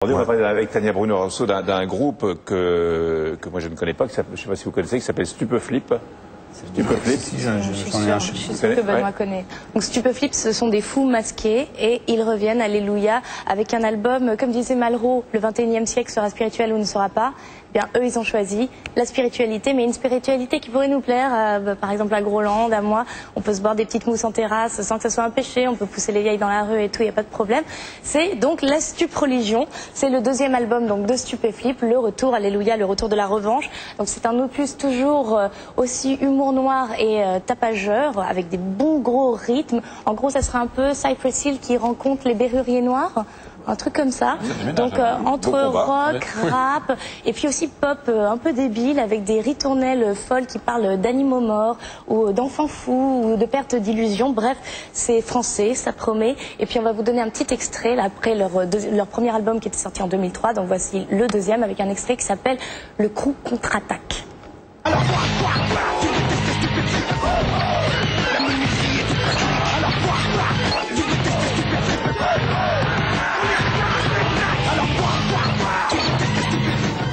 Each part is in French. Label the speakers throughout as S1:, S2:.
S1: Aujourd'hui, on va parler avec Tania Bruno-Rosso d'un groupe que moi je ne connais pas, je ne sais pas si vous connaissez, qui s'appelle Stupeflip. Stupeflip.
S2: Si, je suis sûre que Benoît connaît. Donc Stupeflip, ce sont des fous masqués et ils reviennent, alléluia, avec un album, comme disait Malraux, le 21e siècle sera spirituel ou ne sera pas. Eh bien, eux, ils ont choisi la spiritualité, mais une spiritualité qui pourrait nous plaire, par exemple à Groland, à moi. On peut se boire des petites mousses en terrasse sans que ça soit un péché, on peut pousser les vieilles dans la rue et tout, il n'y a pas de problème. C'est donc la Stup-Religion, c'est le deuxième album donc de Stupeflip, le retour, alléluia, le retour de la revanche. Donc c'est un opus toujours aussi humour noir et tapageur, avec des bons gros rythmes. En gros, ça sera un peu Cypress Hill qui rencontre les Berruriers Noirs. Un truc comme ça. Donc entre rock, rap et puis aussi pop un peu débile avec des ritournelles folles qui parlent d'animaux morts ou d'enfants fous ou de perte d'illusions. Bref, c'est français, ça promet. Et puis on va vous donner un petit extrait là, après leur premier album qui était sorti en 2003. Donc voici le deuxième avec un extrait qui s'appelle Le Crew contre-attaque.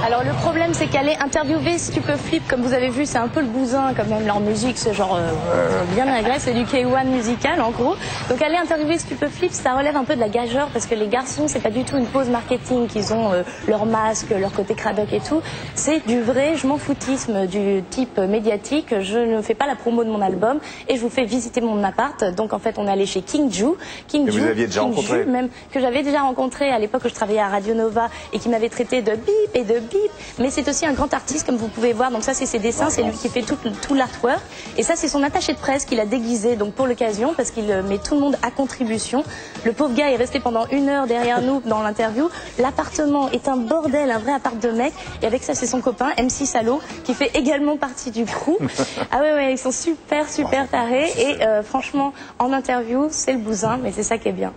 S2: Alors le problème c'est qu'aller interviewer Stupeflip, comme vous avez vu, c'est un peu le bousin quand même, leur musique c'est genre bien agressif, c'est du K1 musical en gros. Donc aller interviewer Stupeflip, ça relève un peu de la gageure parce que les garçons c'est pas du tout une pause marketing qu'ils ont leur masque, leur côté cradoc et tout. C'est du vrai je m'en foutisme du type médiatique, je ne fais pas la promo de mon album et je vous fais visiter mon appart. Donc en fait on est allé chez King Ju.
S1: Que vous aviez déjà rencontré.
S2: Même que j'avais déjà rencontré à l'époque où je travaillais à Radio Nova et qui m'avait traité de bip et de bip. Mais c'est aussi un grand artiste comme vous pouvez voir, donc ça c'est ses dessins, c'est lui qui fait tout l'artwork et ça c'est son attaché de presse qu'il a déguisé donc pour l'occasion parce qu'il met tout le monde à contribution. Le pauvre gars est resté pendant 1 heure derrière nous dans l'interview. L'appartement est un bordel, un vrai appart de mec et avec ça c'est son copain MC Salo qui fait également partie du crew. Ah ouais, ils sont super tarés et franchement en interview c'est le bousin mais c'est ça qui est bien.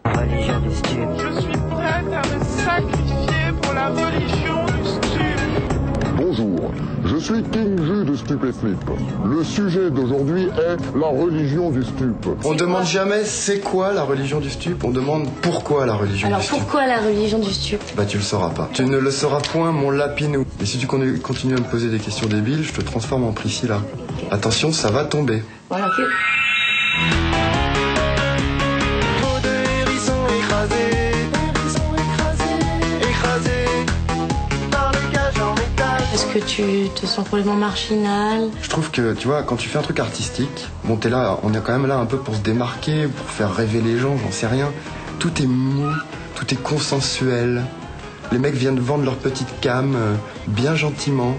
S3: Je suis prête à me sacrifier pour la religion du stup.
S4: Bonjour, je suis King Ju de Stupeflip. Le sujet d'aujourd'hui est la religion du stup.
S5: On demande jamais c'est quoi la religion du stup, on demande pourquoi la religion
S2: Alors
S5: du stup.
S2: pourquoi la religion du stup?
S5: Bah tu le sauras pas. Tu ne le sauras point mon lapinou. Et si tu continues à me poser des questions débiles, je te transforme en Priscilla. Attention, ça va tomber.
S2: Voilà, ok. Est-ce que tu te sens complètement marginal?
S5: Je trouve que, tu vois, quand tu fais un truc artistique, bon, t'es là, on est quand même là un peu pour se démarquer, pour faire rêver les gens, j'en sais rien. Tout est mou, tout est consensuel. Les mecs viennent vendre leur petite cam, bien gentiment.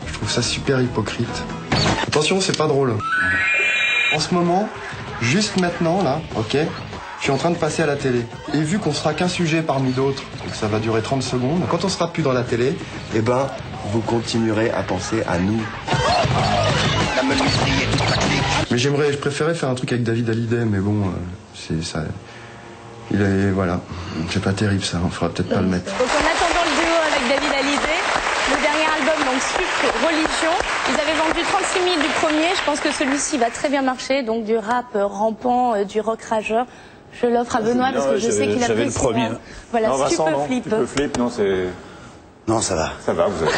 S5: Je trouve ça super hypocrite. Attention, c'est pas drôle. En ce moment, juste maintenant, là, ok, je suis en train de passer à la télé. Et vu qu'on sera qu'un sujet parmi d'autres, et que ça va durer 30 secondes, quand on sera plus dans la télé, eh ben, vous continuerez à penser à nous. Mais je préférais faire un truc avec David Hallyday, mais bon, c'est ça. Il est, voilà, c'est pas terrible ça, on fera peut-être pas le mettre.
S2: Donc en attendant le duo avec David Hallyday, le dernier album, donc Suite Religion, ils avaient vendu 36 000 du premier, je pense que celui-ci va très bien marcher, donc du rap rampant, du rock rageur. Je l'offre à Benoît parce que je sais qu'il a
S1: J'avais le premier.
S2: Voilà,
S1: Non, Vincent, non.
S2: Stupeflip.
S1: Stupeflip, non, c'est...
S6: Non, ça va.
S1: Ça va, vous avez...